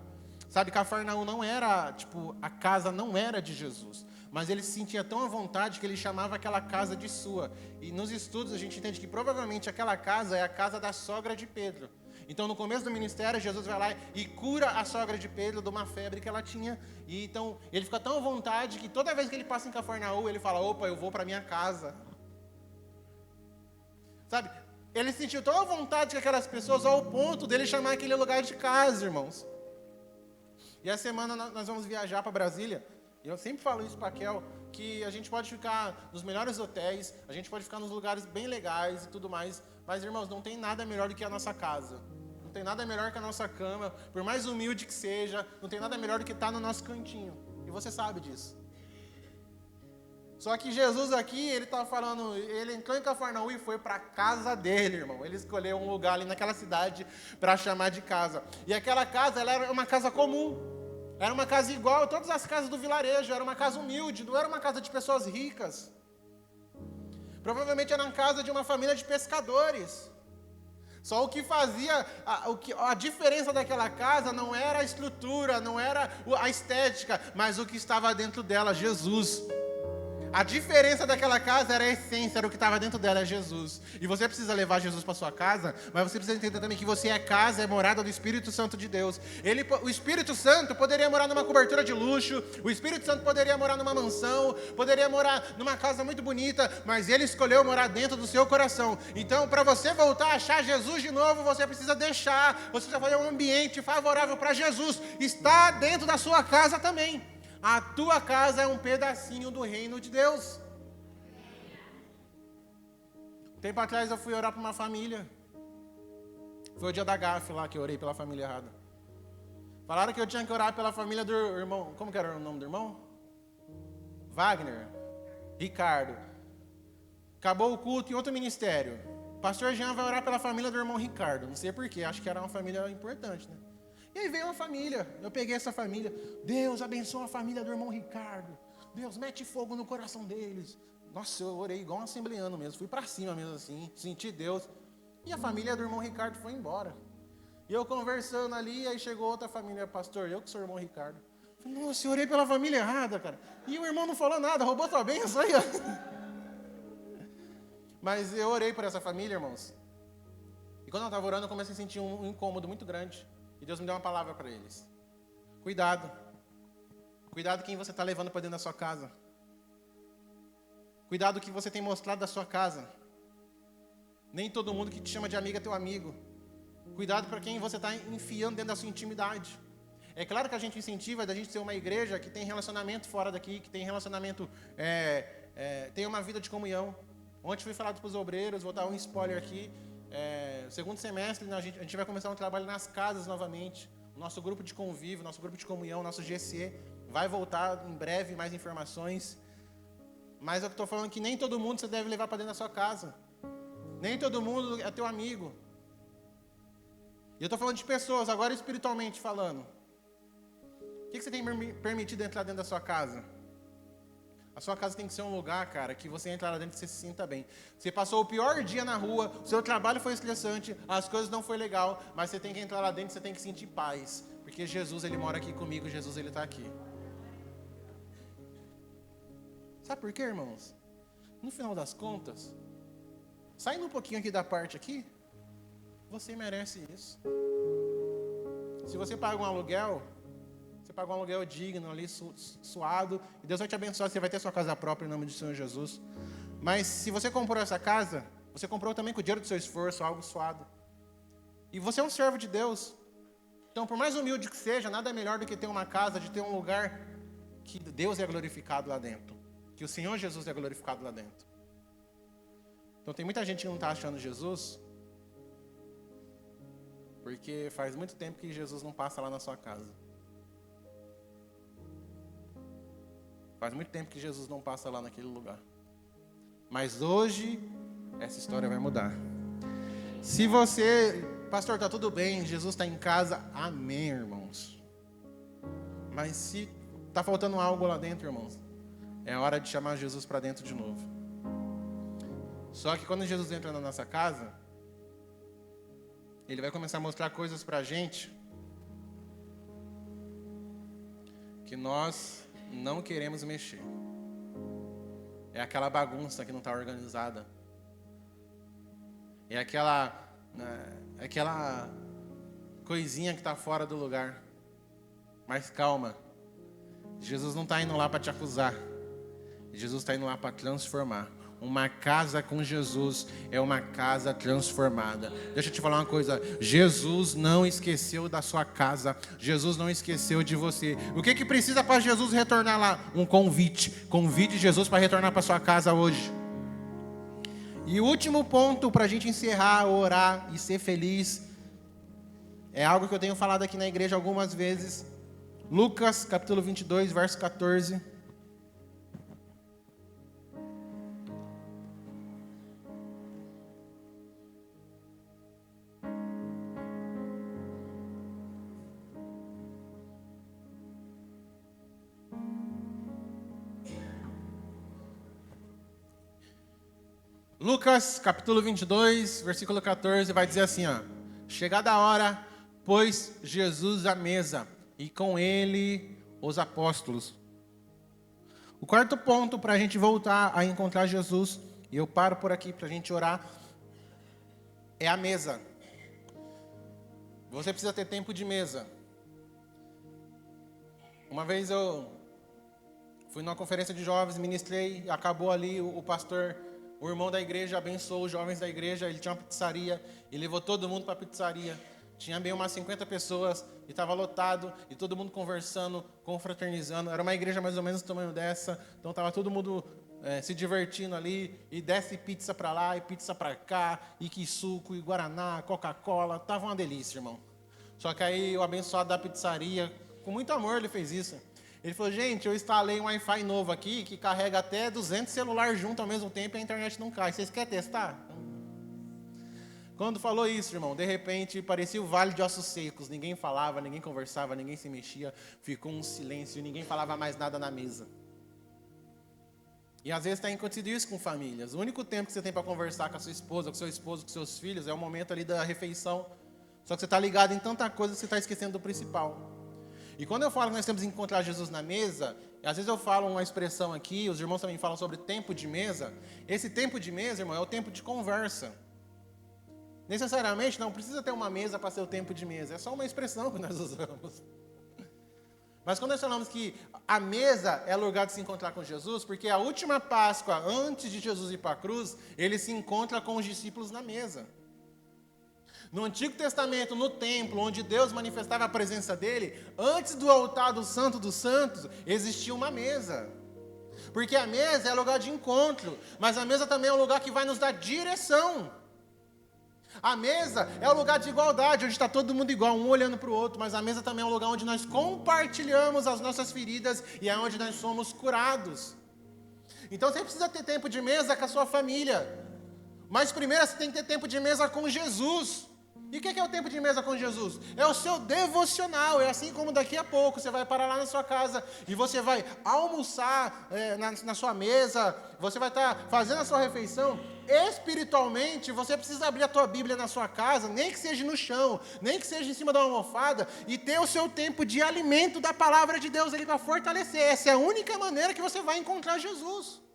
Sabe, Cafarnaum não era, a casa não era de Jesus. mas ele se sentia tão à vontade que ele chamava aquela casa de sua. E nos estudos a gente entende que provavelmente aquela casa é a casa da sogra de Pedro. Então, no começo do ministério, Jesus vai lá e cura a sogra de Pedro de uma febre que ela tinha. E então, ele fica tão à vontade que toda vez que ele passa em Cafarnaum, ele fala, opa, eu vou para minha casa. Sabe? Ele se sentiu tão à vontade com aquelas pessoas ao ponto dele chamar aquele lugar de casa, irmãos. E essa semana nós vamos viajar para Brasília. E eu sempre falo isso para a Kel, que a gente pode ficar nos melhores hotéis, a gente pode ficar nos lugares bem legais e tudo mais. Mas, irmãos, não tem nada melhor do que a nossa casa. Não tem nada melhor que a nossa cama, por mais humilde que seja, não tem nada melhor do que estar no nosso cantinho. E você sabe disso. Só que Jesus aqui, ele está falando, ele entrou em Cafarnaum e foi para a casa dele, irmão. Ele escolheu um lugar ali naquela cidade para chamar de casa. E aquela casa, ela era uma casa comum. Era uma casa igual a todas as casas do vilarejo. Era uma casa humilde, não era uma casa de pessoas ricas. Provavelmente era uma casa de uma família de pescadores. Só o que fazia, a diferença daquela casa não era a estrutura, não era a estética, mas o que estava dentro dela, Jesus. A diferença daquela casa era a essência, era o que estava dentro dela, é Jesus. E você precisa levar Jesus para sua casa, mas você precisa entender também que você é casa, é morada do Espírito Santo de Deus. O Espírito Santo poderia morar numa cobertura de luxo, o Espírito Santo poderia morar numa mansão, poderia morar numa casa muito bonita, mas ele escolheu morar dentro do seu coração. Então, para você voltar a achar Jesus de novo, você precisa deixar, você precisa fazer um ambiente favorável para Jesus. Está dentro da sua casa também. A tua casa é um pedacinho do reino de Deus. Tempo atrás eu fui orar para uma família. Foi o dia da gafe lá que eu orei pela família errada. Falaram que eu tinha que orar pela família do irmão. Como que era o nome do irmão? Wagner. Ricardo. Acabou o culto em outro ministério. Pastor Jean vai orar pela família do irmão Ricardo. Não sei porquê, acho que era uma família importante, né? E aí veio uma família, eu peguei essa família, Deus abençoa a família do irmão Ricardo, Deus mete fogo no coração deles. Nossa, eu orei igual um assembleano mesmo, fui para cima mesmo assim, senti Deus. E a família do irmão Ricardo foi embora. E eu conversando ali, aí chegou outra família, pastor, eu que sou o irmão Ricardo. Falei, nossa, eu orei pela família errada, cara. E o irmão não falou nada, roubou tua bênção aí, ó. Mas eu orei por essa família, irmãos. E quando eu estava orando, eu comecei a sentir um incômodo muito grande. E Deus me deu uma palavra para eles. Cuidado. Cuidado quem você está levando para dentro da sua casa. Cuidado o que você tem mostrado da sua casa. Nem todo mundo que te chama de amigo é teu amigo. Cuidado para quem você está enfiando dentro da sua intimidade. É claro que a gente incentiva da gente ser uma igreja que tem relacionamento fora daqui, que tem relacionamento, tem uma vida de comunhão. Ontem fui falar para os obreiros, vou dar um spoiler aqui. Segundo semestre, a gente vai começar um trabalho nas casas novamente. O nosso grupo de convívio, nosso grupo de comunhão, nosso GC vai voltar em breve, mais informações. Mas eu estou falando que nem todo mundo você deve levar para dentro da sua casa. Nem todo mundo é teu amigo. E eu estou falando de pessoas, agora espiritualmente falando. O que você tem permitido entrar dentro da sua casa? A sua casa tem que ser um lugar, cara, que você entra lá dentro e você se sinta bem. Você passou o pior dia na rua, o seu trabalho foi estressante, as coisas não foi legal, mas você tem que entrar lá dentro e você tem que sentir paz. Porque Jesus, ele mora aqui comigo, Jesus, ele está aqui. Sabe por quê, irmãos? No final das contas, saindo um pouquinho aqui da parte aqui, você merece isso. Se você paga um aluguel, você paga um aluguel digno ali, suado, e Deus vai te abençoar, você vai ter sua casa própria em nome do Senhor Jesus. Mas se você comprou essa casa, você comprou também com o dinheiro do seu esforço, algo suado. E você é um servo de Deus. Então, por mais humilde que seja, nada melhor do que ter uma casa, de ter um lugar que Deus é glorificado lá dentro. Que o Senhor Jesus é glorificado lá dentro. Então, tem muita gente que não está achando Jesus, porque faz muito tempo que Jesus não passa lá na sua casa. Faz muito tempo que Jesus não passa lá naquele lugar. Mas hoje, essa história vai mudar. Se você... Pastor, está tudo bem, Jesus está em casa. Amém, irmãos. Mas se está faltando algo lá dentro, irmãos, é hora de chamar Jesus para dentro de novo. Só que quando Jesus entra na nossa casa, Ele vai começar a mostrar coisas para a gente que nós não queremos mexer. É aquela bagunça que não está organizada. É aquela coisinha que está fora do lugar. Mas calma. Jesus não está indo lá para te acusar. Jesus está indo lá para transformar. Uma casa com Jesus é uma casa transformada. Deixa eu te falar uma coisa. Jesus não esqueceu da sua casa. Jesus não esqueceu de você. O que precisa para Jesus retornar lá? Um convite. Convide Jesus para retornar para sua casa hoje. E o último ponto para a gente encerrar, orar e ser feliz, é algo que eu tenho falado aqui na igreja algumas vezes. Lucas capítulo 22, verso 14. Lucas, capítulo 22, versículo 14, vai dizer assim, ó. Chegada a hora, pôs Jesus à mesa, e com ele os apóstolos. O quarto ponto para a gente voltar a encontrar Jesus, e eu paro por aqui para a gente orar, é a mesa. Você precisa ter tempo de mesa. Uma vez eu fui numa conferência de jovens, ministrei, acabou ali o pastor... O irmão da igreja abençoou os jovens da igreja, ele tinha uma pizzaria, e levou todo mundo para a pizzaria. Tinha bem umas 50 pessoas, e estava lotado, e todo mundo conversando, confraternizando. Era uma igreja mais ou menos do tamanho dessa, então estava todo mundo se divertindo ali, e desce pizza para lá, e pizza para cá, e que suco, e guaraná, Coca-Cola, estava uma delícia, irmão. Só que aí o abençoado da pizzaria, com muito amor ele fez isso. Ele falou, gente, eu instalei um Wi-Fi novo aqui, que carrega até 200 celulares juntos ao mesmo tempo e a internet não cai. Vocês querem testar? Quando falou isso, irmão, de repente parecia o vale de ossos secos. Ninguém falava, ninguém conversava, ninguém se mexia. Ficou um silêncio, ninguém falava mais nada na mesa. E às vezes tem acontecido isso com famílias. O único tempo que você tem para conversar com a sua esposa, com o seu esposo, com seus filhos, é o momento ali da refeição. Só que você está ligado em tanta coisa que você está esquecendo do principal. E quando eu falo que nós temos que encontrar Jesus na mesa, às vezes eu falo uma expressão aqui, os irmãos também falam sobre tempo de mesa. Esse tempo de mesa, irmão, é o tempo de conversa. Necessariamente não precisa ter uma mesa para ser o tempo de mesa, é só uma expressão que nós usamos. Mas quando nós falamos que a mesa é o lugar de se encontrar com Jesus, porque a última Páscoa, antes de Jesus ir para a cruz, ele se encontra com os discípulos na mesa. No Antigo Testamento, no templo, onde Deus manifestava a presença dele, antes do altar do Santo dos Santos, existia uma mesa. Porque a mesa é lugar de encontro, mas a mesa também é um lugar que vai nos dar direção. A mesa é o lugar de igualdade, onde está todo mundo igual, um olhando para o outro, mas a mesa também é um lugar onde nós compartilhamos as nossas feridas e é onde nós somos curados. Então você precisa ter tempo de mesa com a sua família, mas primeiro você tem que ter tempo de mesa com Jesus. E o que é o tempo de mesa com Jesus? É o seu devocional. É assim como daqui a pouco você vai parar lá na sua casa e você vai almoçar na sua mesa, você vai estar fazendo a sua refeição. Espiritualmente, você precisa abrir a tua Bíblia na sua casa, nem que seja no chão, nem que seja em cima de uma almofada, e ter o seu tempo de alimento da palavra de Deus ali para fortalecer. Essa é a única maneira que você vai encontrar Jesus.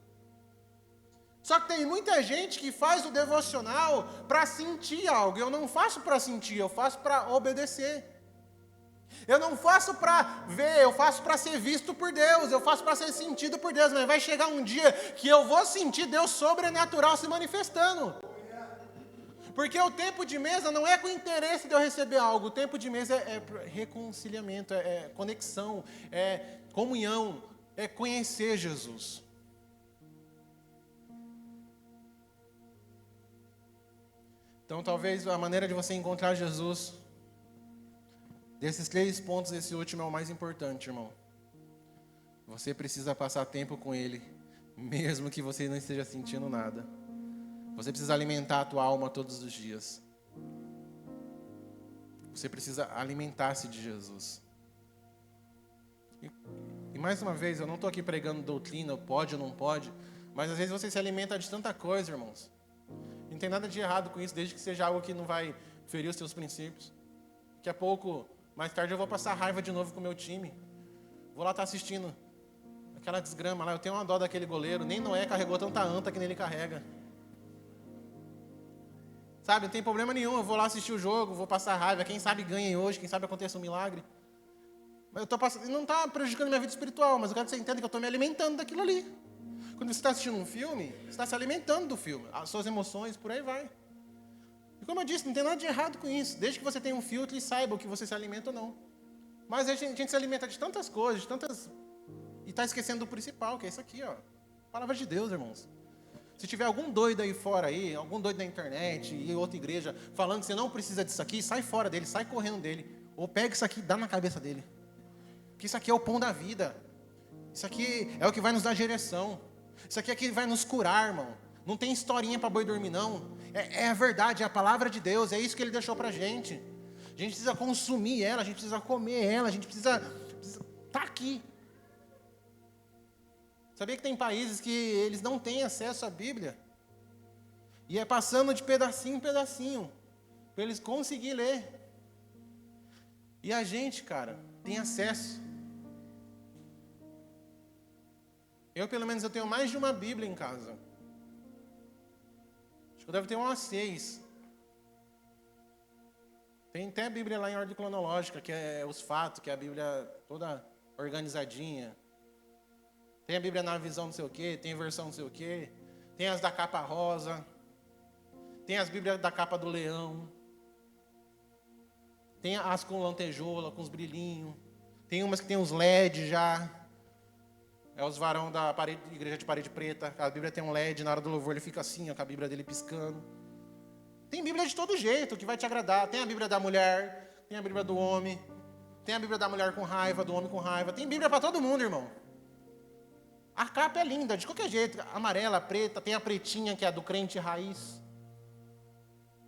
Só que tem muita gente que faz o devocional para sentir algo. Eu não faço para sentir, eu faço para obedecer. Eu não faço para ver, eu faço para ser visto por Deus. Eu faço para ser sentido por Deus. Mas vai chegar um dia que eu vou sentir Deus sobrenatural se manifestando. Porque o tempo de mesa não é com o interesse de eu receber algo. O tempo de mesa é reconciliamento, é conexão, é comunhão, é conhecer Jesus. Então, talvez a maneira de você encontrar Jesus, desses 3 pontos, esse último é o mais importante, irmão. Você precisa passar tempo com Ele, mesmo que você não esteja sentindo nada. Você precisa alimentar a tua alma todos os dias. Você precisa alimentar-se de Jesus. E mais uma vez, eu não estou aqui pregando doutrina, pode ou não pode, mas às vezes você se alimenta de tanta coisa, irmãos. Não tem nada de errado com isso, desde que seja algo que não vai ferir os teus princípios. Daqui a pouco, mais tarde, eu vou passar raiva de novo com o meu time. Vou lá estar assistindo Aquela desgrama lá, eu tenho uma dó daquele goleiro. Nem Noé carregou tanta anta que nem ele carrega. Sabe, não tem problema nenhum. Eu vou lá assistir o jogo, vou passar raiva. Quem sabe ganhem hoje, quem sabe aconteça um milagre. Mas não está prejudicando minha vida espiritual, mas eu quero que você entenda que eu estou me alimentando daquilo ali. Quando você está assistindo um filme, você está se alimentando do filme. As suas emoções, por aí vai. E como eu disse, não tem nada de errado com isso. Desde que você tenha um filtro e saiba o que você se alimenta ou não. Mas a gente se alimenta de tantas coisas, de tantas... E está esquecendo do principal, que é isso aqui, ó. Palavra de Deus, irmãos. Se tiver algum doido aí fora aí, algum doido na internet e outra igreja falando que você não precisa disso aqui, sai fora dele, sai correndo dele. Ou pega isso aqui e dá na cabeça dele. Porque isso aqui é o pão da vida. Isso aqui é o que vai nos dar direção. Isso aqui é o que vai nos curar, irmão. Não tem historinha para boi dormir, não. É a verdade, é a palavra de Deus. É isso que Ele deixou para a gente. A gente precisa consumir ela, a gente precisa comer ela, a gente precisa estar aqui. Sabia que tem países que eles não têm acesso à Bíblia? E é passando de pedacinho em pedacinho, para eles conseguirem ler. E a gente, cara, tem acesso. Pelo menos, eu tenho mais de uma Bíblia em casa. Acho que eu devo ter umas 6. Tem até a Bíblia lá em ordem cronológica, que é os fatos, que é a Bíblia toda organizadinha. Tem a Bíblia na visão não sei o quê, tem a versão não sei o quê. Tem as da capa rosa. Tem as Bíblias da capa do leão. Tem as com lantejoula, com os brilhinhos. Tem umas que tem os LED já. É os varão da igreja de parede preta. A Bíblia tem um LED, na hora do louvor ele fica assim, ó, com a Bíblia dele piscando. Tem Bíblia de todo jeito, que vai te agradar. Tem a Bíblia da mulher, tem a Bíblia do homem. Tem a Bíblia da mulher com raiva, do homem com raiva. Tem Bíblia para todo mundo, irmão. A capa é linda, de qualquer jeito. Amarela, preta, tem a pretinha, que é a do crente raiz.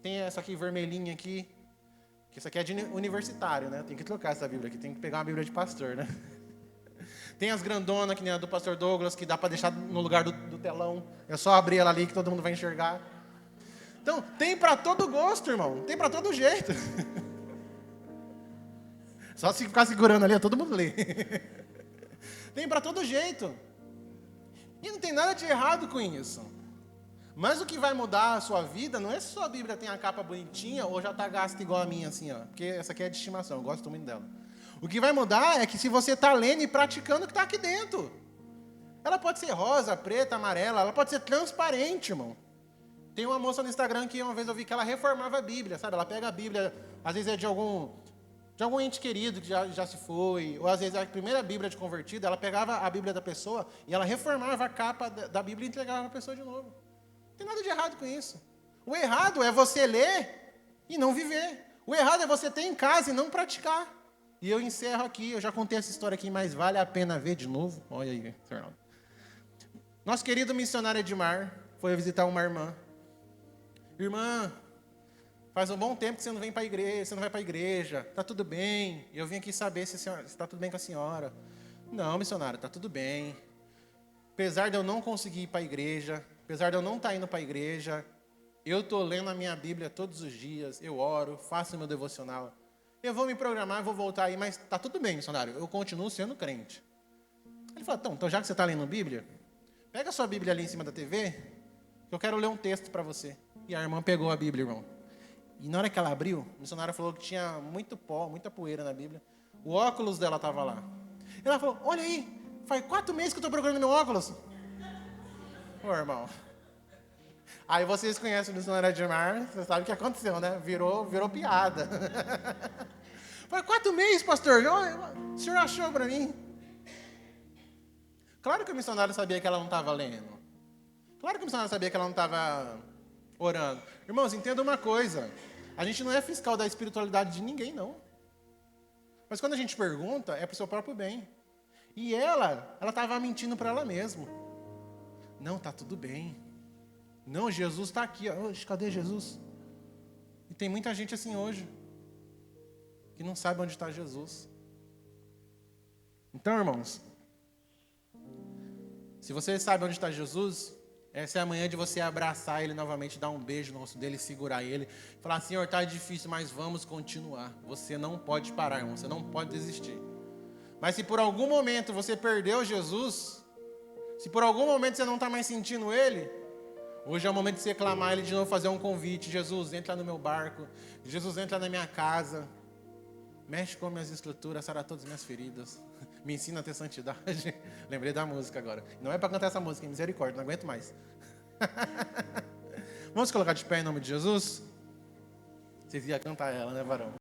Tem essa aqui vermelhinha aqui. Que essa aqui é de universitário, né? Tem que trocar essa Bíblia aqui, tem que pegar uma Bíblia de pastor, né? Tem as grandonas, que nem a do pastor Douglas, que dá para deixar no lugar do telão. É só abrir ela ali que todo mundo vai enxergar. Então, tem para todo gosto, irmão. Tem para todo jeito. Só se ficar segurando ali, todo mundo lê. Tem para todo jeito. E não tem nada de errado com isso. Mas o que vai mudar a sua vida não é se sua Bíblia tem a capa bonitinha ou já está gasta igual a minha, assim, ó. Porque essa aqui é de estimação, eu gosto muito dela. O que vai mudar é que se você está lendo e praticando o que está aqui dentro. Ela pode ser rosa, preta, amarela, ela pode ser transparente, irmão. Tem uma moça no Instagram que uma vez eu vi que ela reformava a Bíblia, sabe? Ela pega a Bíblia, às vezes é de algum ente querido que já se foi, ou às vezes a primeira Bíblia de convertido, ela pegava a Bíblia da pessoa e ela reformava a capa da Bíblia e entregava para a pessoa de novo. Não tem nada de errado com isso. O errado é você ler e não viver. O errado é você ter em casa e não praticar. E eu encerro aqui, eu já contei essa história aqui, mas vale a pena ver de novo. Olha aí, Fernando. Nosso querido missionário Edmar foi visitar uma irmã. Irmã, faz um bom tempo que você não vem para a igreja, você não vai para a igreja. Está tudo bem? Eu vim aqui saber se está tudo bem com a senhora. Não, missionário, está tudo bem. Apesar de eu não conseguir ir para a igreja, apesar de eu não estar indo para a igreja, eu estou lendo a minha Bíblia todos os dias, eu oro, faço o meu devocional. Eu vou me programar, vou voltar aí, mas está tudo bem, missionário, eu continuo sendo crente. Ele falou, então já que você está lendo Bíblia, pega a sua Bíblia ali em cima da TV, que eu quero ler um texto para você. E a irmã pegou a Bíblia, irmão. E na hora que ela abriu, o missionário falou que tinha muito pó, muita poeira na Bíblia. O óculos dela estava lá. Ela falou, olha aí, faz 4 meses que eu estou procurando meu óculos. Ô, irmão. Aí vocês conhecem o missionário Edmar, você sabe o que aconteceu, né? Virou piada. Faz 4 meses, pastor. O senhor achou para mim? Claro que o missionário sabia que ela não estava lendo. Claro que o missionário sabia que ela não estava orando. Irmãos, entenda uma coisa. A gente não é fiscal da espiritualidade de ninguém, não. Mas quando a gente pergunta, é para o seu próprio bem. E ela estava mentindo para ela mesma. Não, está tudo bem. Não, Jesus está aqui. Oxe, cadê Jesus? E tem muita gente assim hoje, que não sabe onde está Jesus. Então, irmãos, se você sabe onde está Jesus, essa é a manhã de você abraçar Ele novamente, dar um beijo no rosto dele, segurar Ele, falar, Senhor, está difícil, mas vamos continuar. Você não pode parar, irmão, você não pode desistir. Mas se por algum momento você perdeu Jesus, Se por algum momento você não está mais sentindo Ele, hoje é o momento de você clamar Ele de novo, fazer um convite. Jesus, entra no meu barco. Jesus, entra na minha casa. Mexe com minhas estruturas, sara todas as minhas feridas. Me ensina a ter santidade. Lembrei da música agora. Não é para cantar essa música, misericórdia, não aguento mais. Vamos colocar de pé em nome de Jesus? Vocês iam cantar ela, né, varão?